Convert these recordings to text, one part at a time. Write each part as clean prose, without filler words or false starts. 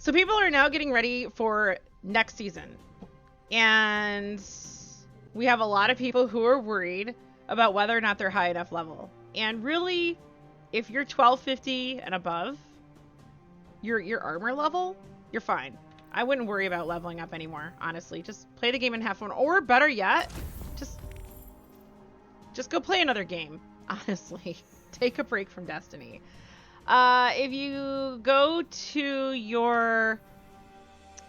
So people are now getting ready for next season. And we have a lot of people who are worried about whether or not they're high enough level. And really, if you're 1250 and above, your armor level, you're fine. I wouldn't worry about leveling up anymore, honestly. Just play the game and have fun. Or better yet, just go play another game, honestly. Take a break from Destiny. If you go to your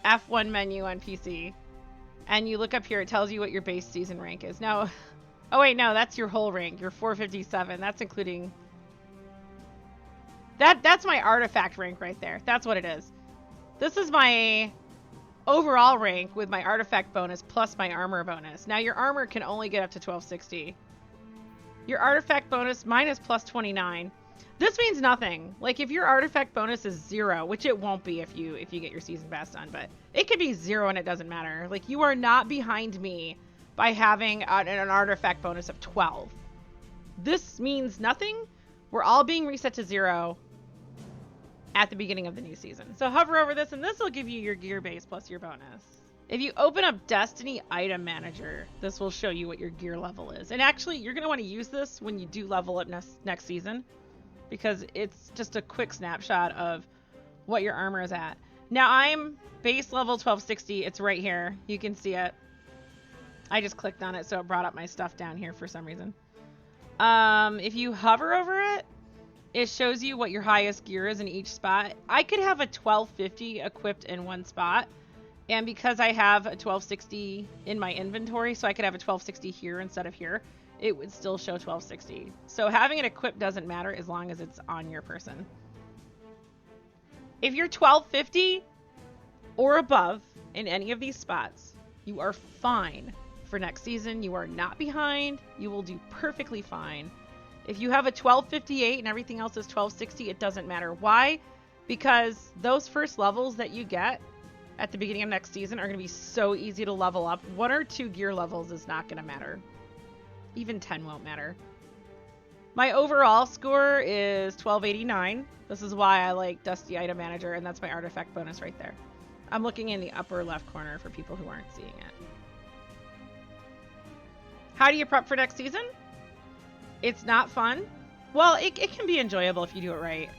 F1 menu on PC and you look up here, it tells you what your base season rank is. Now, oh wait, no, that's your whole rank. You're 457. That's including... That's my artifact rank right there. That's what it is. This is my overall rank with my artifact bonus plus my armor bonus. Now, your armor can only get up to 1260. Your artifact bonus minus plus 29. This means nothing. Like, if your artifact bonus is 0, which it won't be if you get your season pass done, but it could be 0 and it doesn't matter. Like, you are not behind me by having an artifact bonus of 12. This means nothing. We're all being reset to 0 at the beginning of the new season. So hover over this, and this will give you your gear base plus your bonus. If you open up Destiny Item Manager, this will show you what your gear level is. And actually, you're going to want to use this when you do level up next season, because it's just a quick snapshot of what your armor is at. Now, I'm base level 1260. It's right here. You can see it. I just clicked on it, so it brought up my stuff down here for some reason. If you hover over it, it shows you what your highest gear is in each spot. I could have a 1250 equipped in one spot. And because I have a 1260 in my inventory, so I could have a 1260 here instead of here, it would still show 1260. So having it equipped doesn't matter as long as it's on your person. If you're 1250 or above in any of these spots, you are fine for next season. You are not behind. You will do perfectly fine. If you have a 1258 and everything else is 1260, it doesn't matter. Why? Because those first levels that you get at the beginning of next season are going to be so easy to level up. 1 or 2 gear levels is not going to matter. Even 10 won't matter. My overall score is 1289. This is why I like Dusty Item Manager, and that's my artifact bonus right there. I'm looking in the upper left corner for people who aren't seeing it. How do you prep for next season? It's not fun. Well, it can be enjoyable if you do it right.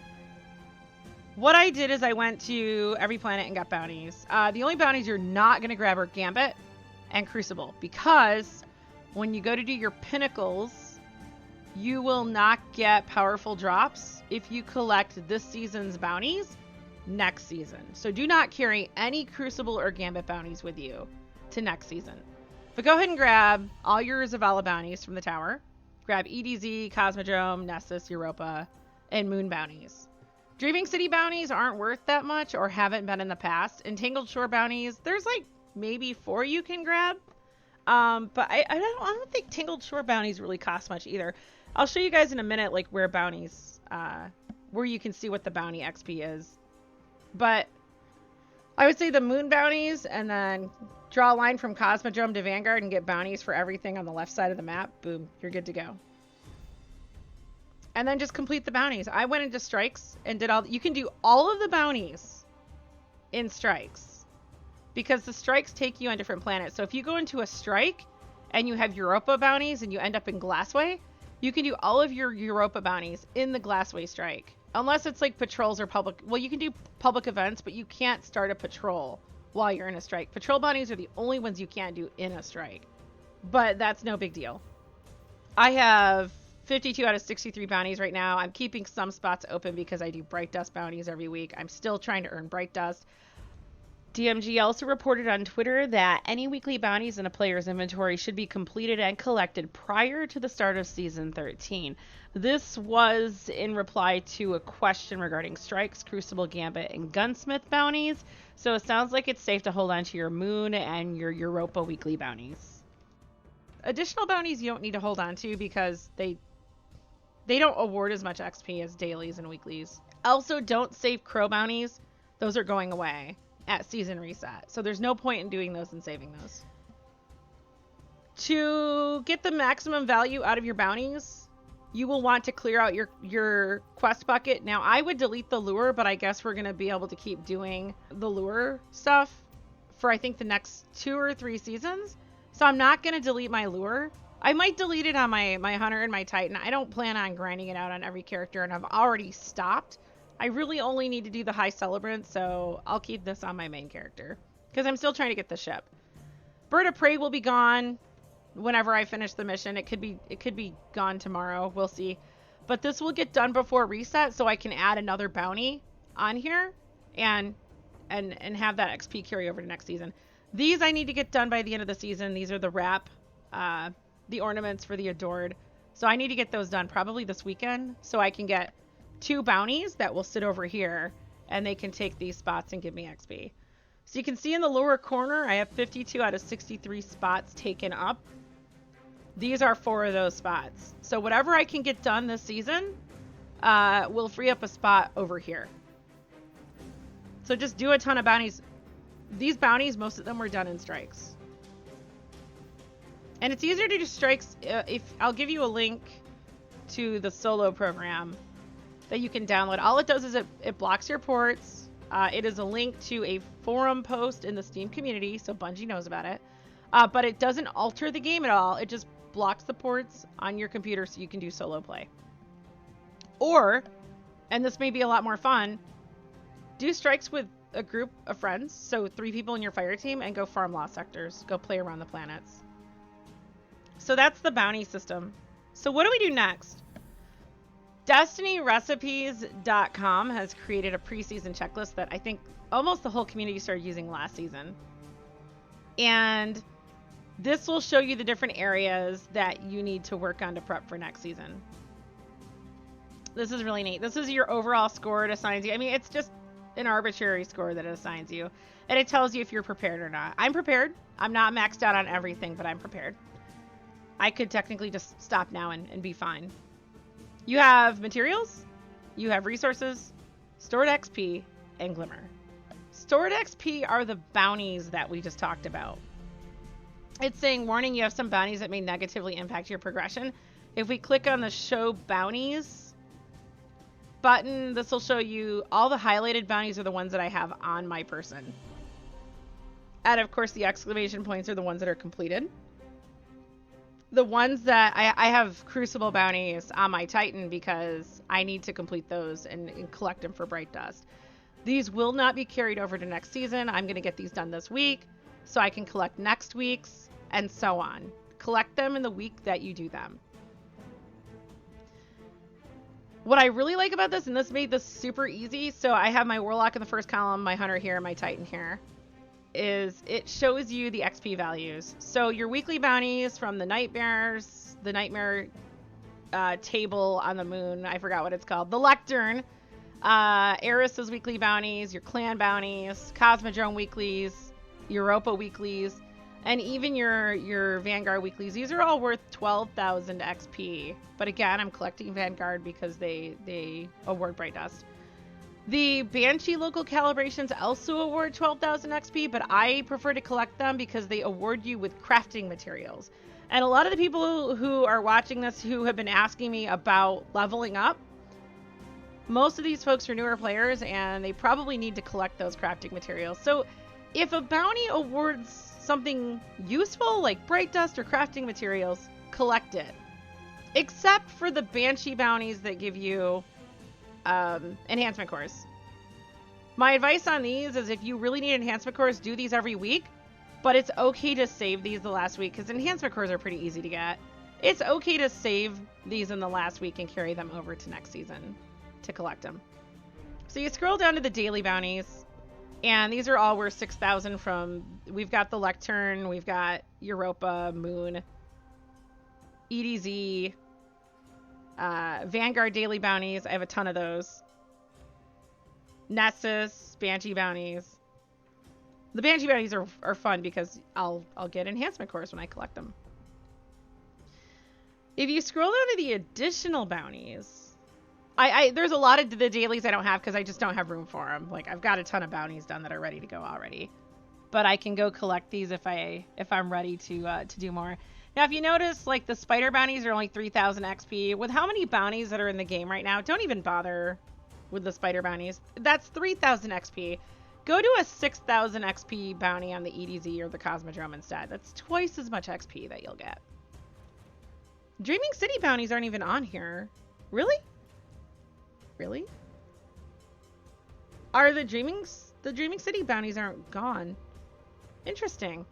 What I did is I went to every planet and got bounties. The only bounties you're not going to grab are Gambit and Crucible, because when you go to do your pinnacles, you will not get powerful drops if you collect this season's bounties next season. So do not carry any Crucible or Gambit bounties with you to next season. But go ahead and grab all your Zavala bounties from the tower. Grab EDZ, Cosmodrome, Nessus, Europa, and Moon bounties. Dreaming City bounties aren't worth that much or haven't been in the past. Entangled Shore bounties, there's like maybe 4 you can grab. But I don't think Tangled Shore bounties really cost much either. I'll show you guys in a minute like where bounties, where you can see what the bounty XP is. But I would say the Moon bounties, and then draw a line from Cosmodrome to Vanguard and get bounties for everything on the left side of the map. Boom, you're good to go. And then just complete the bounties. I went into strikes and did all... You can do all of the bounties in strikes, because the strikes take you on different planets. So if you go into a strike and you have Europa bounties and you end up in Glassway, you can do all of your Europa bounties in the Glassway strike. Unless it's like patrols or public... Well, you can do public events, but you can't start a patrol while you're in a strike. Patrol bounties are the only ones you can't do in a strike. But that's no big deal. I have 52 out of 63 bounties right now. I'm keeping some spots open because I do Bright Dust bounties every week. I'm still trying to earn Bright Dust. DMG also reported on Twitter that any weekly bounties in a player's inventory should be completed and collected prior to the start of Season 13. This was in reply to a question regarding Strikes, Crucible, Gambit, and Gunsmith bounties. So it sounds like it's safe to hold on to your Moon and your Europa weekly bounties. Additional bounties you don't need to hold on to because they don't award as much XP as dailies and weeklies. Also, don't save Crow bounties. Those are going away at season reset. So there's no point in doing those and saving those. To get the maximum value out of your bounties, you will want to clear out your quest bucket. Now, I would delete the lure, but I guess we're going to be able to keep doing the lure stuff for, I think, the next 2 or 3 seasons. So I'm not going to delete my lure. I might delete it on my hunter and my titan. I don't plan on grinding it out on every character, and I've already stopped. I really only need to do the high celebrant, so I'll keep this on my main character because I'm still trying to get the ship. Bird of Prey will be gone whenever I finish the mission. It could be gone tomorrow. We'll see. But this will get done before reset, so I can add another bounty on here and have that XP carry over to next season. These I need to get done by the end of the season. These are the wrap, the ornaments for the Adored. So I need to get those done probably this weekend so I can get 2 bounties that will sit over here and they can take these spots and give me XP. So you can see in the lower corner, I have 52 out of 63 spots taken up. These are 4 of those spots. So whatever I can get done this season will free up a spot over here. So just do a ton of bounties. These bounties, most of them were done in strikes. And it's easier to do strikes if I'll give you a link to the solo program that you can download. All it does is it blocks your ports. It is a link to a forum post in the Steam community, so Bungie knows about it. But it doesn't alter the game at all. It just blocks the ports on your computer so you can do solo play. Or, and this may be a lot more fun, do strikes with a group of friends, so 3 people in your fire team, and go farm lost sectors. Go play around the planets. So that's the bounty system. So what do we do next? DestinyRecipes.com has created a preseason checklist that I think almost the whole community started using last season. And this will show you the different areas that you need to work on to prep for next season. This is really neat. This is your overall score it assigns you. I mean, it's just an arbitrary score that it assigns you. And it tells you if you're prepared or not. I'm prepared. I'm not maxed out on everything, but I'm prepared. I could technically just stop now and be fine. You have materials, you have resources, stored XP, and Glimmer. Stored XP are the bounties that we just talked about. It's saying, warning, you have some bounties that may negatively impact your progression. If we click on the show bounties button, this will show you all the highlighted bounties are the ones that I have on my person. And of course the exclamation points are the ones that are completed. The ones that I have Crucible bounties on my Titan because I need to complete those and collect them for Bright Dust. These will not be carried over to next season. I'm going to get these done this week so I can collect next week's and so on. Collect them in the week that you do them. What I really like about this, and this made this super easy, so I have my Warlock in the first column, my Hunter here, and my Titan here, is it shows you the XP values. So your weekly bounties from the Nightmares, the Nightmare table on the moon, I forgot what it's called, the Lectern, Eris's weekly bounties, your clan bounties, Cosmodrome weeklies, Europa weeklies, and even your Vanguard weeklies. These are all worth 12,000 XP. But again, I'm collecting Vanguard because they award Bright Dust. The Banshee local calibrations also award 12,000 XP, but I prefer to collect them because they award you with crafting materials. And a lot of the people who are watching this who have been asking me about leveling up, most of these folks are newer players and they probably need to collect those crafting materials. So if a bounty awards something useful like Bright Dust or crafting materials, collect it. Except for the Banshee bounties that give you Enhancement Cores. My advice on these is if you really need Enhancement Cores, do these every week, but it's okay to save these the last week because Enhancement Cores are pretty easy to get. It's okay to save these in the last week and carry them over to next season to collect them. So you scroll down to the daily bounties, and these are all worth 6,000 from, we've got the Lectern, we've got Europa, Moon, EDZ, Vanguard daily bounties. I have a ton of those. Nessus, Banshee bounties. The Banshee bounties are fun because I'll get Enhancement Cores when I collect them. If you scroll down to the additional bounties, there's a lot of the dailies I don't have because I just don't have room for them. Like I've got a ton of bounties done that are ready to go already, but I can go collect these if I'm ready to do more. Now, if you notice, like, the spider bounties are only 3,000 XP. With how many bounties that are in the game right now, don't even bother with the spider bounties. That's 3,000 XP. Go to a 6,000 XP bounty on the EDZ or the Cosmodrome instead. That's twice as much XP that you'll get. Dreaming City bounties aren't even on here. Really? Really? Are the Dreaming City bounties aren't gone? Interesting.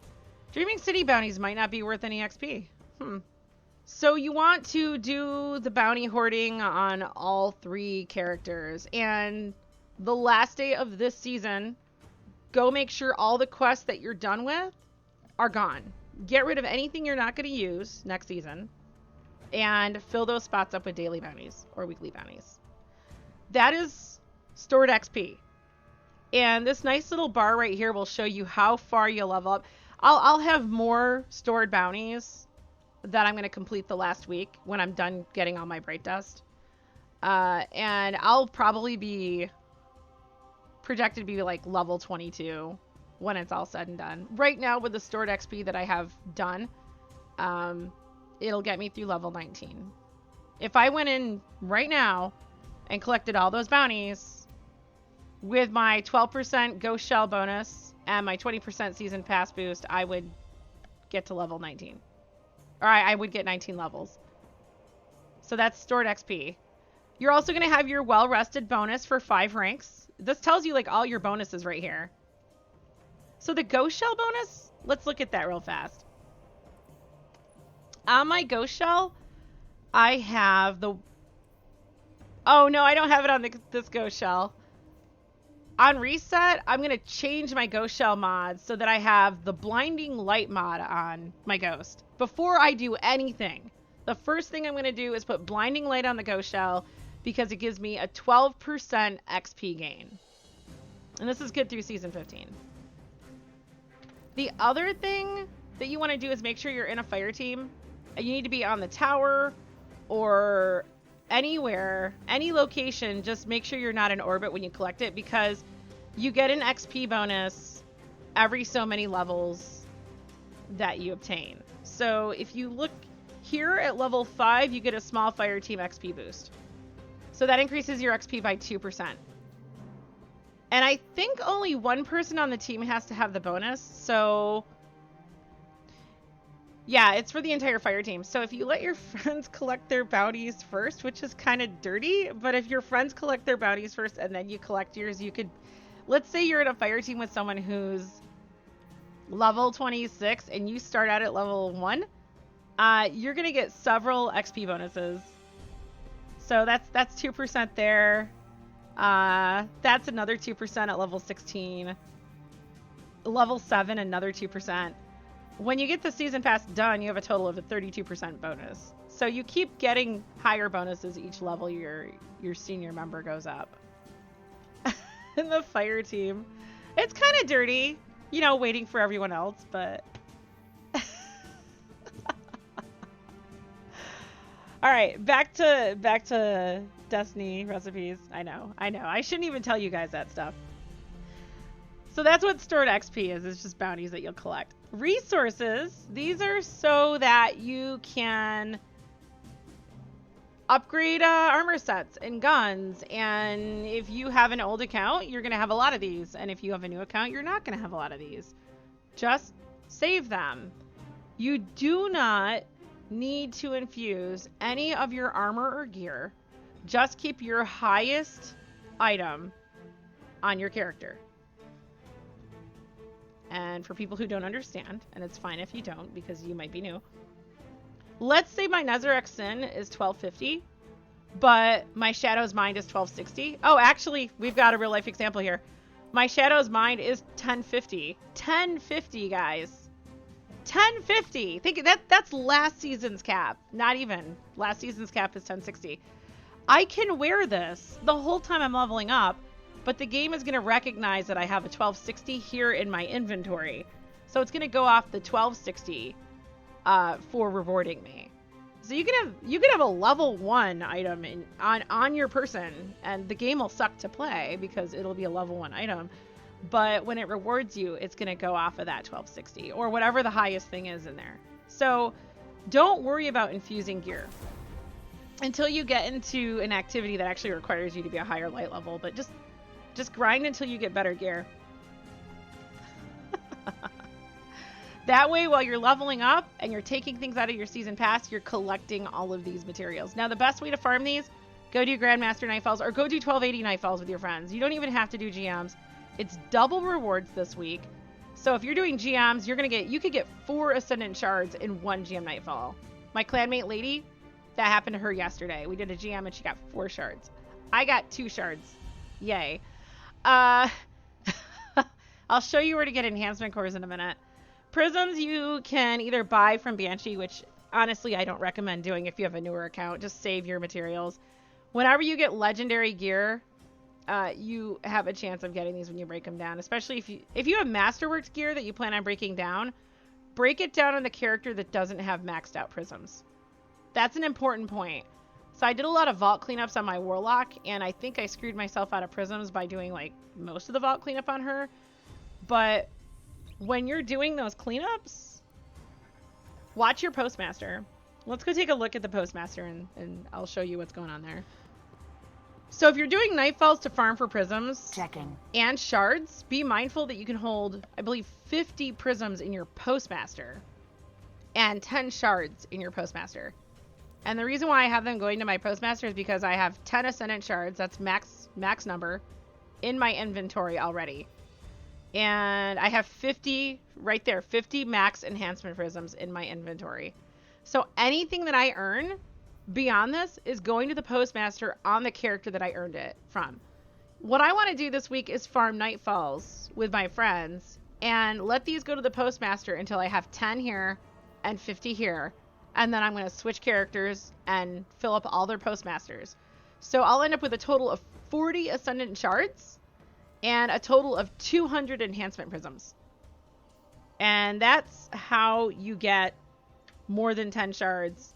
Dreaming City bounties might not be worth any XP. So you want to do the bounty hoarding on all 3 characters. And the last day of this season, go make sure all the quests that you're done with are gone. Get rid of anything you're not going to use next season. And fill those spots up with daily bounties or weekly bounties. That is stored XP. And this nice little bar right here will show you how far you level up. I'll have more stored bounties that I'm going to complete the last week when I'm done getting all my Bright Dust. And I'll probably be projected to be like level 22 when it's all said and done. Right now with the stored XP that I have done, it'll get me through level 19. If I went in right now and collected all those bounties with my 12% Ghost Shell bonus and my 20% Season Pass boost, I would get to level 19. Or I would get 19 levels. So that's stored XP. You're also going to have your well-rested bonus for 5 ranks. This tells you like all your bonuses right here. So the Ghost Shell bonus, let's look at that real fast. On my Ghost Shell, I have the... Oh no, I don't have it on this Ghost Shell. On reset, I'm going to change my Ghost Shell mod so that I have the Blinding Light mod on my Ghost. Before I do anything, the first thing I'm going to do is put Blinding Light on the Ghost Shell because it gives me a 12% XP gain. And this is good through Season 15. The other thing that you want to do is make sure you're in a fire team. You need to be on the tower or anywhere, any location. Just make sure you're not in orbit when you collect it because you get an XP bonus every so many levels that you obtain. So if you look here at level 5, you get a small fire team XP boost. So that increases your XP by 2%. And I think only one person on the team has to have the bonus. So yeah, it's for the entire fire team. So if you let your friends collect their bounties first, which is kind of dirty, but if your friends collect their bounties first and then you collect yours, you could, let's say you're in a fire team with someone who's level 26 and you start out at level 1, you're going to get several XP bonuses. So that's 2% there. That's another 2% at level 16. Level 7, another 2%. When you get the season pass done, you have a total of a 32% bonus. So you keep getting higher bonuses each level your senior member goes up. In the fire team, it's kind of dirty, you know, waiting for everyone else, but all right, back to Destiny recipes. I know. I shouldn't even tell you guys that stuff. So that's what stored XP is. It's just bounties that you'll collect. Resources, these are so that you can upgrade armor sets and guns. And if you have an old account, you're going to have a lot of these. And if you have a new account, you're not going to have a lot of these. Just save them. You do not need to infuse any of your armor or gear. Just keep your highest item on your character. And for people who don't understand, and it's fine if you don't because you might be new. Let's say my Nezarec Sin is 1250, but my Shadow's Mind is 1260. Oh, actually, we've got a real life example here. My Shadow's Mind is 1050. 1050, guys. 1050. Think that's last season's cap. Not even. Last season's cap is 1060. I can wear this the whole time I'm leveling up, but the game is going to recognize that I have a 1260 here in my inventory. So it's going to go off the 1260 for rewarding me. So you can have a level 1 item on your person, and the game will suck to play because it'll be a level 1 item. But when it rewards you, it's going to go off of that 1260 or whatever the highest thing is in there. So don't worry about infusing gear until you get into an activity that actually requires you to be a higher light level, but just grind until you get better gear. That way, while you're leveling up and you're taking things out of your season pass, you're collecting all of these materials. Now, the best way to farm these, go do Grandmaster Nightfalls or go do 1280 Nightfalls with your friends. You don't even have to do GMs. It's double rewards this week. So if you're doing GMs, you could get 4 Ascendant Shards in 1 GM Nightfall. My clanmate lady, that happened to her yesterday. We did a GM and she got 4 shards. I got 2 shards. Yay. I'll show you where to get enhancement cores in a minute. Prisms you can either buy from Banshee, which honestly I don't recommend doing if you have a newer account. Just save your materials. Whenever you get legendary gear, you have a chance of getting these when you break them down. Especially if you have Masterworks gear that you plan on breaking down, break it down on the character that doesn't have maxed out prisms. That's an important point. So I did a lot of vault cleanups on my Warlock, and I think I screwed myself out of prisms by doing like most of the vault cleanup on her. But when you're doing those cleanups, watch your Postmaster. Let's go take a look at the Postmaster and I'll show you what's going on there. So if you're doing Nightfalls to farm for prisms and shards, be mindful that you can hold, I believe, 50 prisms in your Postmaster and 10 shards in your Postmaster. And the reason why I have them going to my Postmaster is because I have 10 Ascendant Shards, that's max number, in my inventory already. And I have 50, right there, 50 max enhancement prisms in my inventory. So anything that I earn beyond this is going to the Postmaster on the character that I earned it from. What I want to do this week is farm Nightfalls with my friends and let these go to the Postmaster until I have 10 here and 50 here. And then I'm going to switch characters and fill up all their Postmasters. So I'll end up with a total of 40 Ascendant Shards and a total of 200 enhancement prisms. And that's how you get more than 10 shards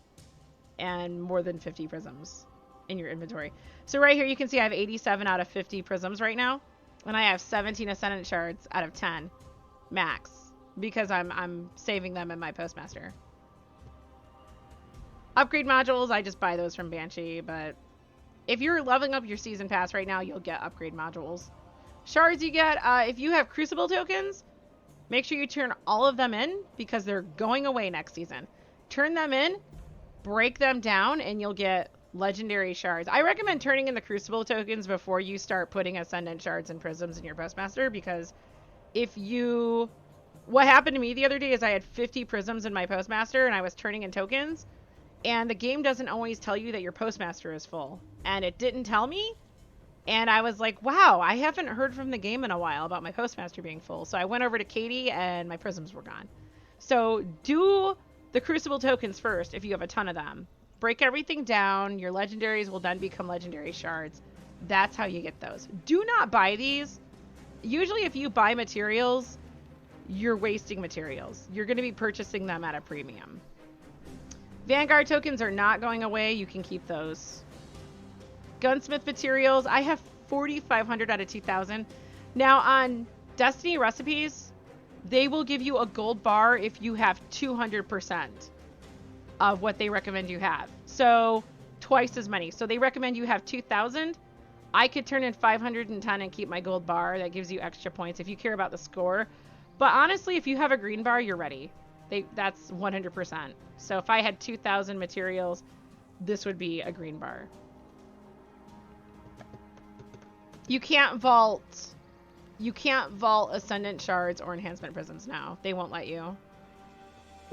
and more than 50 prisms in your inventory. So right here you can see I have 87 out of 50 prisms right now. And I have 17 Ascendant Shards out of 10 max because I'm saving them in my Postmaster. Upgrade modules, I just buy those from Banshee, but if you're leveling up your season pass right now, you'll get upgrade modules. Shards you get, if you have Crucible tokens, make sure you turn all of them in because they're going away next season. Turn them in, break them down, and you'll get legendary shards. I recommend turning in the Crucible tokens before you start putting Ascendant Shards and Prisms in your Postmaster because what happened to me the other day is I had 50 Prisms in my Postmaster and I was turning in tokens, and the game doesn't always tell you that your Postmaster is full. And it didn't tell me. And I was like, wow, I haven't heard from the game in a while about my Postmaster being full. So I went over to Katie and my prisms were gone. So do the Crucible tokens first if you have a ton of them. Break everything down. Your legendaries will then become legendary shards. That's how you get those. Do not buy these. Usually if you buy materials, you're wasting materials. You're going to be purchasing them at a premium. Vanguard tokens are not going away. You can keep those. Gunsmith materials, I have 4,500 out of 2,000. Now on Destiny recipes, they will give you a gold bar if you have 200% of what they recommend you have. So twice as many. So they recommend you have 2,000. I could turn in 510 and keep my gold bar. That gives you extra points if you care about the score. But honestly, if you have a green bar, you're ready. That's 100%. So if I had 2,000 materials, this would be a green bar. You can't vault Ascendant Shards or Enhancement Prisms now. They won't let you.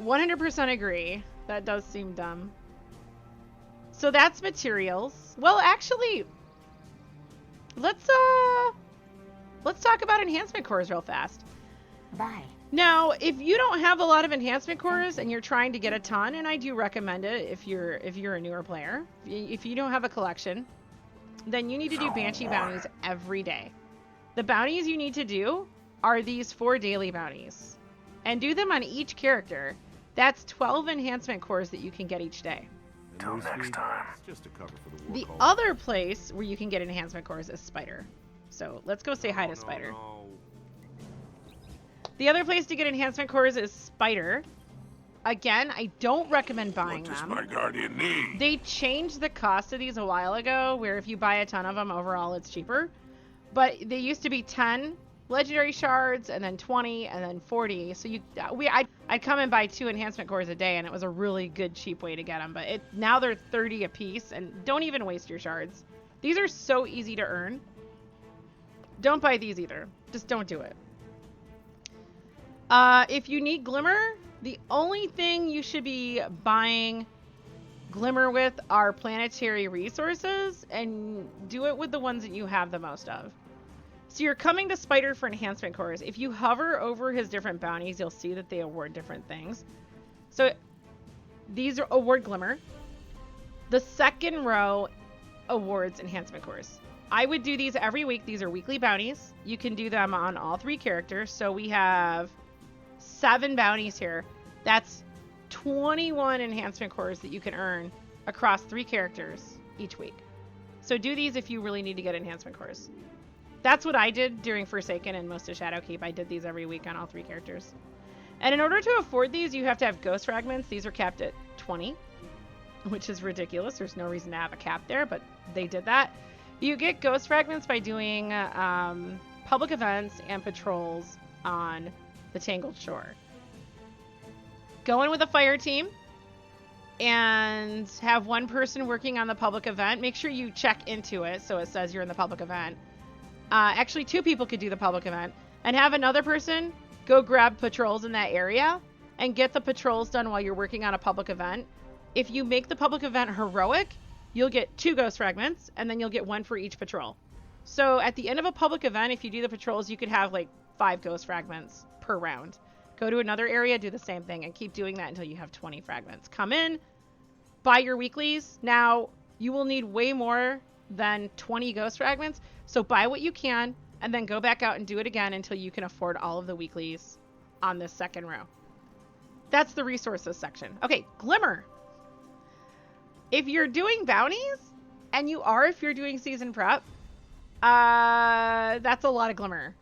100% agree. That does seem dumb. So that's materials. Well, actually, let's talk about Enhancement Cores real fast. Bye. Now, if you don't have a lot of Enhancement Cores and you're trying to get a ton, and I do recommend it if you're a newer player, if you don't have a collection, then you need to do Banshee bounties every day. The bounties you need to do are these 4 daily bounties. And do them on each character. That's 12 enhancement cores that you can get each day. Till next time. The other place where you can get enhancement cores is Spider. So let's go say hi to Spider. The other place to get enhancement cores is Spider. Again, I don't recommend buying them. What does my guardian need? They changed the cost of these a while ago, where if you buy a ton of them, overall it's cheaper. But they used to be 10 legendary shards, and then 20, and then 40. So I'd come and buy 2 enhancement cores a day, and it was a really good, cheap way to get them. But now they're 30 a piece, and don't even waste your shards. These are so easy to earn. Don't buy these either. Just don't do it. If you need Glimmer, the only thing you should be buying Glimmer with are planetary resources, and do it with the ones that you have the most of. So you're coming to Spider for enhancement cores. If you hover over his different bounties, you'll see that they award different things. So these are award Glimmer. The second row awards enhancement cores. I would do these every week. These are weekly bounties. You can do them on all 3 characters. So we have 7 bounties here. That's 21 enhancement cores that you can earn across 3 characters each week. So do these if you really need to get enhancement cores. That's what I did during Forsaken and most of Shadowkeep. I did these every week on all 3 characters. And in order to afford these, you have to have ghost fragments. These are capped at 20, which is ridiculous. There's no reason to have a cap there, but they did that. You get ghost fragments by doing public events and patrols on the Tangled Shore. Go in with a fire team and have 1 person working on the public event. Make sure you check into it so it says you're in the public event. Actually, 2 people could do the public event, and have another person go grab patrols in that area and get the patrols done while you're working on a public event. If you make the public event heroic, you'll get 2 ghost fragments, and then you'll get 1 for each patrol. So at the end of a public event, if you do the patrols, you could have like 5 ghost fragments per round. Go to another area, do the same thing, and keep doing that until you have 20 fragments. Come in, buy your weeklies. Now, you will need way more than 20 ghost fragments, so buy what you can, and then go back out and do it again until you can afford all of the weeklies on this second row. That's the resources section. Okay, Glimmer. If you're doing bounties, and you are if you're doing season prep, that's a lot of Glimmer.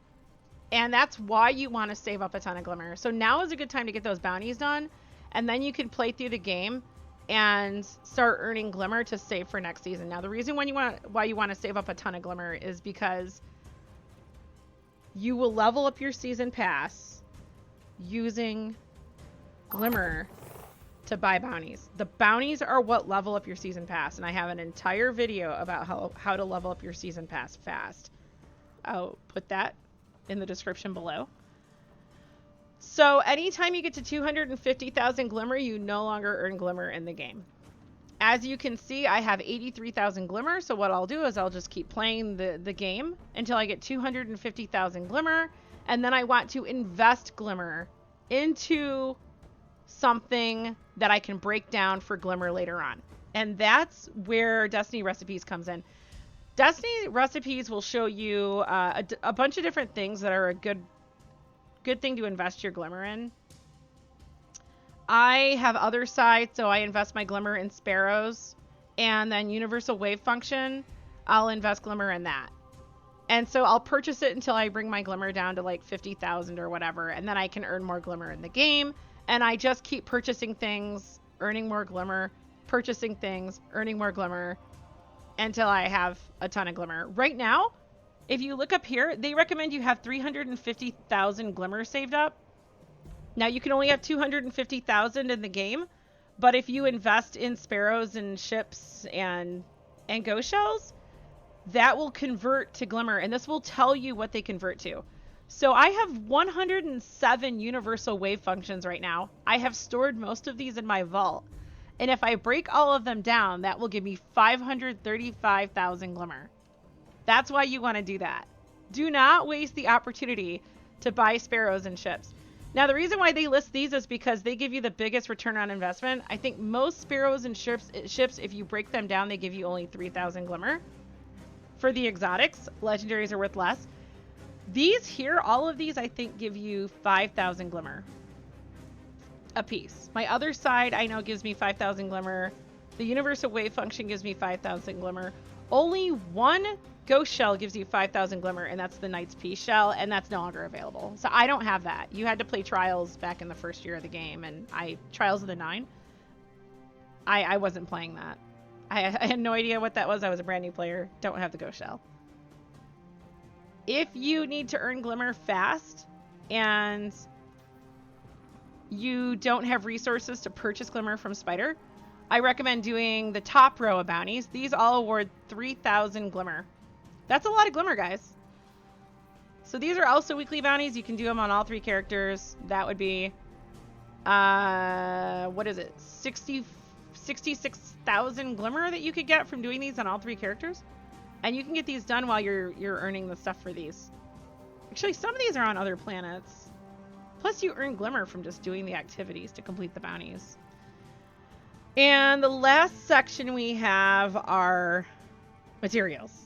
And that's why you want to save up a ton of Glimmer. So now is a good time to get those bounties done, and then you can play through the game and start earning Glimmer to save for next season. Now, the reason why you want to save up a ton of Glimmer is because you will level up your season pass using Glimmer to buy bounties. The bounties are what level up your season pass, and I have an entire video about how to level up your season pass fast. I'll put that in the description below. So anytime you get to 250,000 Glimmer, you no longer earn Glimmer in the game. As you can see, I have 83,000 Glimmer, so what I'll do is I'll just keep playing the game until I get 250,000 Glimmer, and then I want to invest Glimmer into something that I can break down for Glimmer later on. And that's where Destiny Recipes comes in. Destiny Recipes will show you a bunch of different things that are a good thing to invest your Glimmer in. I have other sites, so I invest my Glimmer in Sparrows, and then Universal Wave Function, I'll invest Glimmer in that. And so I'll purchase it until I bring my Glimmer down to like 50,000 or whatever, and then I can earn more Glimmer in the game. And I just keep purchasing things, earning more Glimmer, purchasing things, earning more Glimmer, until I have a ton of Glimmer. Right now, if you look up here, they recommend you have 350,000 Glimmer saved up. Now, you can only have 250,000 in the game, but if you invest in Sparrows and ships and ghost shells, that will convert to Glimmer, and this will tell you what they convert to. So I have 107 Universal Wave Functions right now. I have stored most of these in my vault, and if I break all of them down, that will give me 535,000 Glimmer. That's why you want to do that. Do not waste the opportunity to buy Sparrows and ships. Now, the reason why they list these is because they give you the biggest return on investment. I think most Sparrows and ships, if you break them down, they give you only 3,000 Glimmer. For the exotics, legendaries are worth less. These here, all of these, I think, give you 5,000 Glimmer a piece. My other side, I know, gives me 5,000 Glimmer. The Universal Wave Function gives me 5,000 Glimmer. Only one ghost shell gives you 5,000 glimmer, and that's the Knight's Peace shell, and that's no longer available. So I don't have that. You had to play Trials back in the first year of the game, and Trials of the 9. I wasn't playing that. I had no idea what that was. I was a brand new player. Don't have the ghost shell. If you need to earn glimmer fast and you don't have resources to purchase glimmer from Spider, I recommend doing the top row of bounties. These all award 3,000 glimmer. That's a lot of glimmer, guys. So these are also weekly bounties. You can do them on all 3 characters. That would be, what is it? 66,000 glimmer that you could get from doing these on all 3 characters. And you can get these done while you're earning the stuff for these. Actually, some of these are on other planets. Plus, you earn glimmer from just doing the activities to complete the bounties. And the last section we have are materials.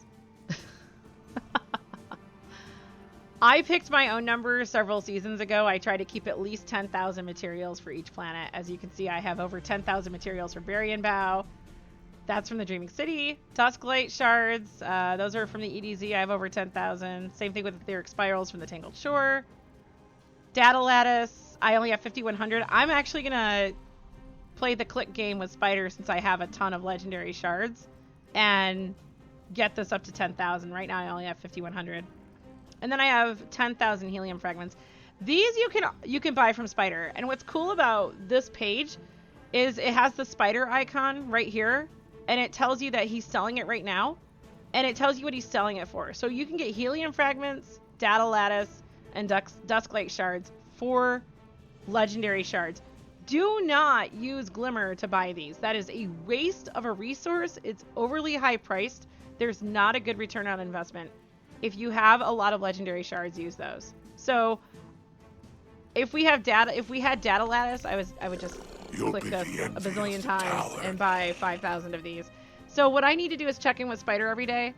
I picked my own number several seasons ago. I try to keep at least 10,000 materials for each planet. As you can see, I have over 10,000 materials for Berrien Bow. That's from the Dreaming City. Dusklight Shards, those are from the EDZ. I have over 10,000. Same thing with the Etheric Spirals from the Tangled Shore. Data Lattice, I only have 5,100. I'm actually going to play the click game with Spider since I have a ton of Legendary Shards and get this up to 10,000. Right now I only have 5,100. And then I have 10,000 helium fragments. These you can buy from Spider. And what's cool about this page is it has the Spider icon right here. And it tells you that he's selling it right now. And it tells you what he's selling it for. So you can get helium fragments, data lattice, and dusklight shards for legendary shards. Do not use glimmer to buy these. That is a waste of a resource. It's overly high priced. There's not a good return on investment. If you have a lot of legendary shards, use those. So if we had data lattice, I would just click this a bazillion times and buy 5,000 of these. So what I need to do is check in with Spider every day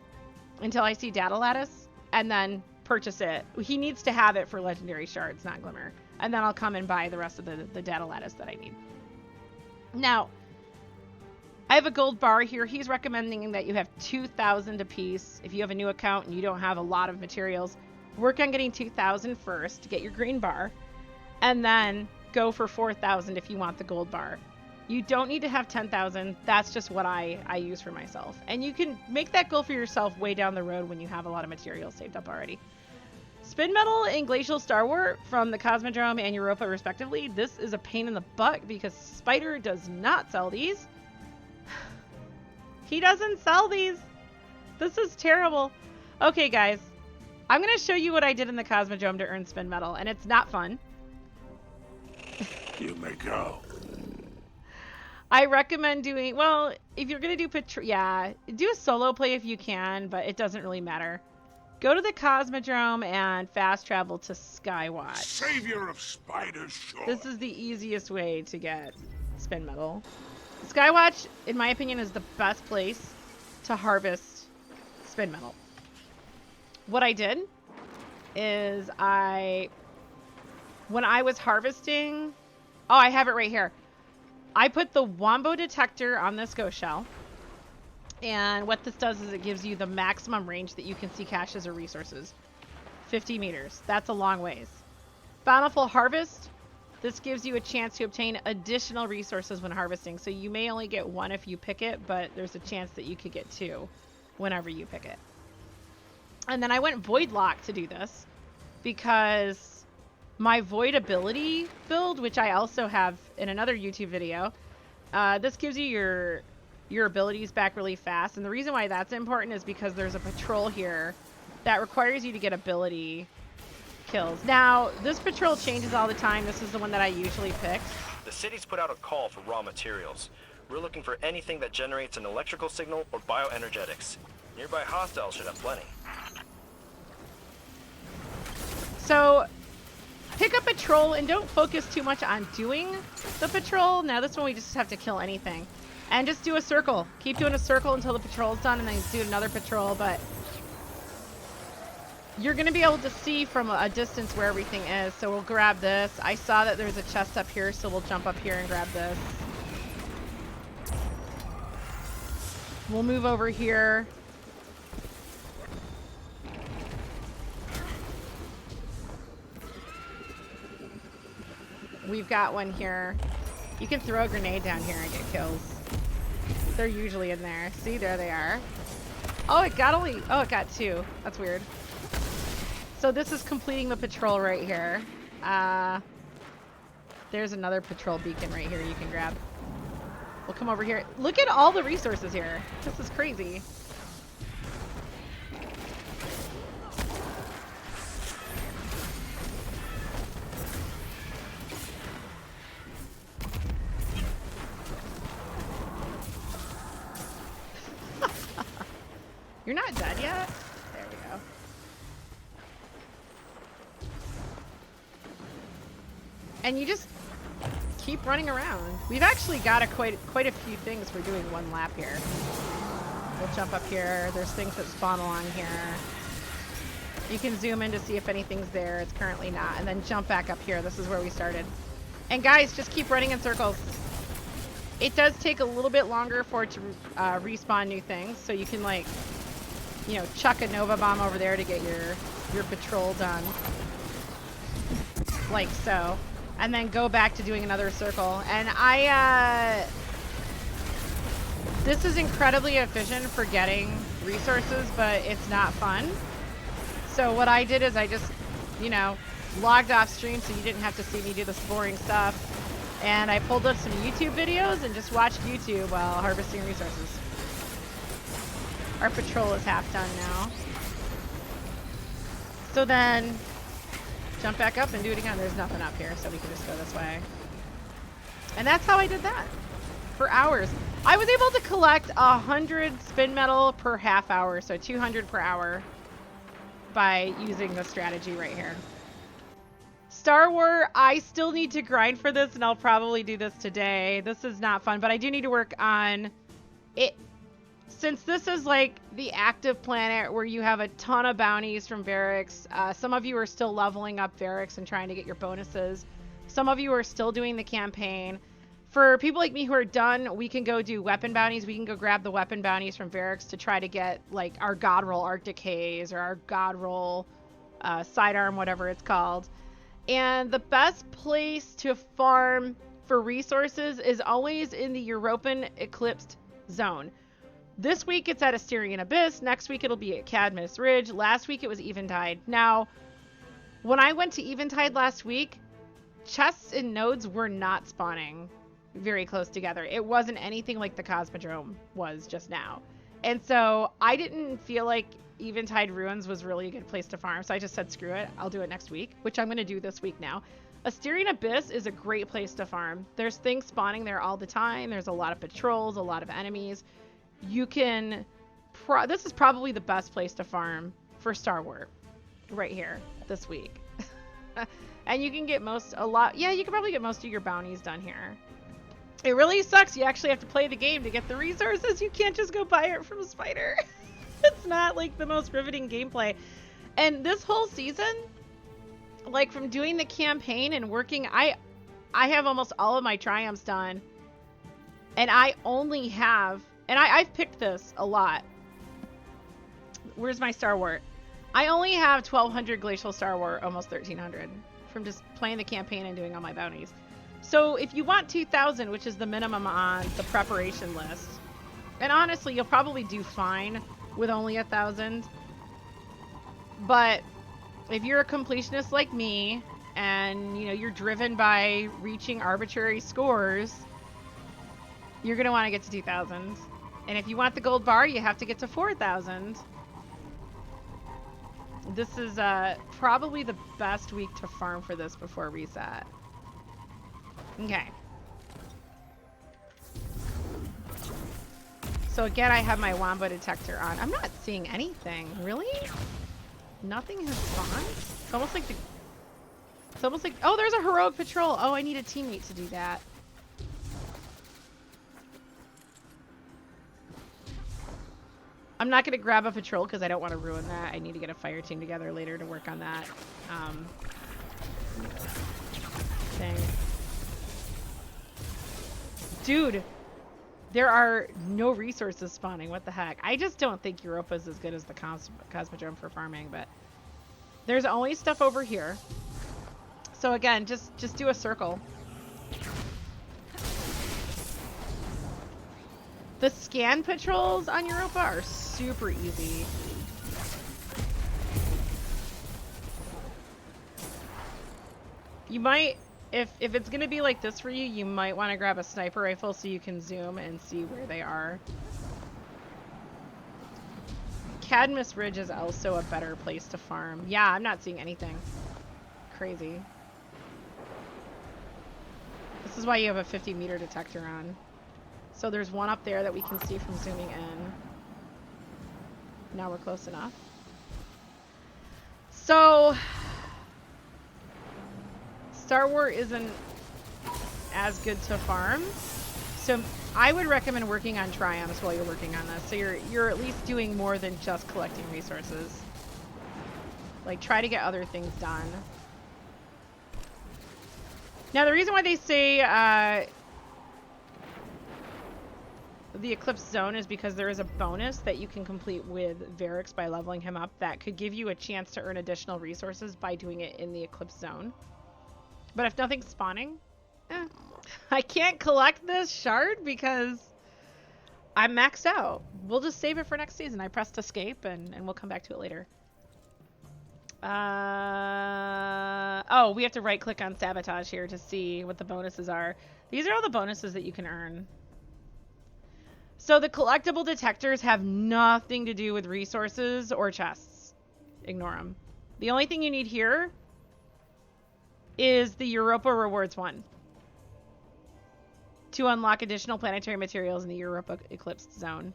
until I see data lattice and then purchase it. He needs to have it for legendary shards, not glimmer. And then I'll come and buy the rest of the data lattice that I need. Now, I have a gold bar here. He's recommending that you have 2,000 apiece. If you have a new account and you don't have a lot of materials, work on getting 2,000 first to get your green bar. And then go for 4,000 if you want the gold bar. You don't need to have 10,000. That's just what I use for myself. And you can make that goal for yourself way down the road when you have a lot of materials saved up already. Spin Metal and Glacial Star Warp from the Cosmodrome and Europa respectively. This is a pain in the butt because Spider does not sell these. He doesn't sell these. This is terrible. Okay, guys. I'm going to show you what I did in the Cosmodrome to earn Spin Metal, and it's not fun. You may go. I recommend doing, well, if you're going to do, do a solo play if you can, but it doesn't really matter. Go to the Cosmodrome and fast travel to Skywatch. Savior of Spider's Shore. This is the easiest way to get Spin Metal. Skywatch, in my opinion, is the best place to harvest Spin Metal. What I did is when I was harvesting, oh, I have it right here. I put the Wombo detector on this ghost shell. And what this does is it gives you the maximum range that you can see caches or resources. 50 meters. That's a long ways. Bountiful Harvest. This gives you a chance to obtain additional resources when harvesting. So you may only get one if you pick it, but there's a chance that you could get 2 whenever you pick it. And then I went Void Lock to do this because my Void ability build, which I also have in another YouTube video, this gives you your abilities back really fast. And the reason why that's important is because there's a patrol here that requires you to get ability kills. Now, this patrol changes all the time. This is the one that I usually pick. The city's put out a call for raw materials. We're looking for anything that generates an electrical signal or bioenergetics. Nearby hostiles should have plenty. So, pick a patrol and don't focus too much on doing the patrol. Now, this one we just have to kill anything. And just do a circle. Keep doing a circle until the patrol's done and then do another patrol, but you're going to be able to see from a distance where everything is. So we'll grab this. I saw that there's a chest up here, so we'll jump up here and grab this. We'll move over here. We've got one here. You can throw a grenade down here and get kills. They're usually in there. See, there they are. Oh, it got only... Oh, it got 2. That's weird. So this is completing the patrol right here. There's another patrol beacon right here you can grab. We'll come over here. Look at all the resources here. This is crazy. You're not dead yet? There we go. And you just keep running around. We've actually got quite a few things for doing one lap here. We'll jump up here. There's things that spawn along here. You can zoom in to see if anything's there. It's currently not. And then jump back up here. This is where we started. And guys, just keep running in circles. It does take a little bit longer for it to respawn new things. So you can, like, you know, chuck a Nova Bomb over there to get your patrol done. Like so. And then go back to doing another circle. And this is incredibly efficient for getting resources, but it's not fun. So what I did is I just, you know, logged off stream so you didn't have to see me do this boring stuff. And I pulled up some YouTube videos and just watched YouTube while harvesting resources. Our patrol is half done now. So then jump back up and do it again. There's nothing up here, so we can just go this way. And that's how I did that for hours. I was able to collect 100 spin metal per half hour, so 200 per hour by using this strategy right here. Star Wars, I still need to grind for this, and I'll probably do this today. This is not fun, but I do need to work on it. Since this is like the active planet where you have a ton of bounties from barracks, some of you are still leveling up barracks and trying to get your bonuses. Some of you are still doing the campaign. For people like me who are done, we can go do weapon bounties. We can go grab the weapon bounties from barracks to try to get like our God Roll Arctic Haze or our God Roll Sidearm, whatever it's called. And the best place to farm for resources is always in the European Eclipsed Zone. This week it's at Asterian Abyss. Next week it'll be at Cadmus Ridge. Last week it was Eventide. Now, when I went to Eventide last week, chests and nodes were not spawning very close together. It wasn't anything like the Cosmodrome was just now. And so I didn't feel like Eventide Ruins was really a good place to farm. So I just said, screw it. I'll do it next week, which I'm going to do this week now. Asterian Abyss is a great place to farm. There's things spawning there all the time. There's a lot of patrols, a lot of enemies. You can, this is probably the best place to farm for Star Wars right here this week. And you can get you can probably get most of your bounties done here. It really sucks. You actually have to play the game to get the resources. You can't just go buy it from a spider. It's not like the most riveting gameplay. And this whole season, like from doing the campaign and working, I have almost all of my triumphs done. And I only have, and I've picked this a lot. Where's my Star Wars? I only have 1,200 Glacial Star Wars, almost 1,300, from just playing the campaign and doing all my bounties. So if you want 2,000, which is the minimum on the preparation list, and honestly, you'll probably do fine with only 1,000. But if you're a completionist like me, and you know you're driven by reaching arbitrary scores, you're gonna want to get to 2,000. And if you want the gold bar, you have to get to 4,000. This is probably the best week to farm for this before reset. Okay. So again, I have my Wombo detector on. I'm not seeing anything. Really? Nothing has spawned? It's almost like, oh, there's a heroic patrol. Oh, I need a teammate to do that. I'm not going to grab a patrol because I don't want to ruin that. I need to get a fire team together later to work on that thing. Dude, there are no resources spawning. What the heck? I just don't think Europa is as good as the Cosmodrome for farming, but there's always stuff over here. So again, just do a circle. The scan patrols on Europa are super easy. You might, if it's gonna be like this for you, you might want to grab a sniper rifle so you can zoom and see where they are. Cadmus Ridge is also a better place to farm. Yeah, I'm not seeing anything. Crazy. This is why you have a 50-meter detector on. So there's one up there that we can see from zooming in. Now we're close enough. So Star Wars isn't as good to farm. So I would recommend working on triumphs while you're working on this. So you're at least doing more than just collecting resources. Like, try to get other things done. Now, the reason why they say the Eclipse Zone is because there is a bonus that you can complete with Varix by leveling him up that could give you a chance to earn additional resources by doing it in the Eclipse Zone. But if nothing's spawning, I can't collect this shard because I'm maxed out. We'll just save it for next season. I pressed escape and we'll come back to it later. Oh, we have to right click on sabotage here to see what the bonuses are. These are all the bonuses that you can earn. So the collectible detectors have nothing to do with resources or chests. Ignore them. The only thing you need here is the Europa Rewards one to unlock additional planetary materials in the Europa Eclipse Zone.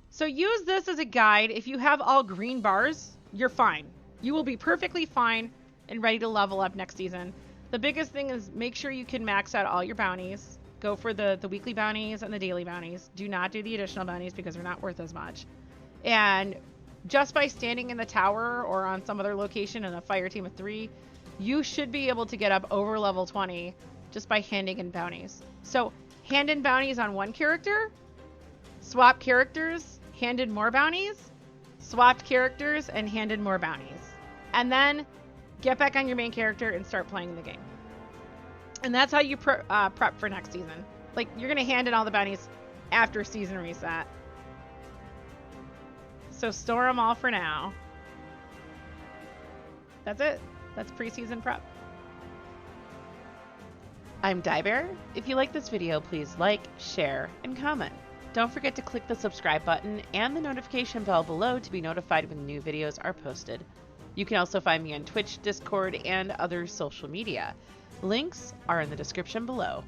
So use this as a guide. If you have all green bars, you're fine. You will be perfectly fine and ready to level up next season. The biggest thing is make sure you can max out all your bounties. Go for the weekly bounties and the daily bounties. Do not do the additional bounties because they're not worth as much. And just by standing in the tower or on some other location in a fire team of 3, you should be able to get up over level 20 just by handing in bounties. So hand in bounties on one character, swap characters, hand in more bounties, swapped characters, and hand in more bounties. And then get back on your main character and start playing the game. And that's how you prep for next season. Like, you're going to hand in all the bounties after season reset. So store them all for now. That's it. That's preseason prep. I'm Diebear. If you like this video, please like, share, and comment. Don't forget to click the subscribe button and the notification bell below to be notified when new videos are posted. You can also find me on Twitch, Discord, and other social media. Links are in the description below.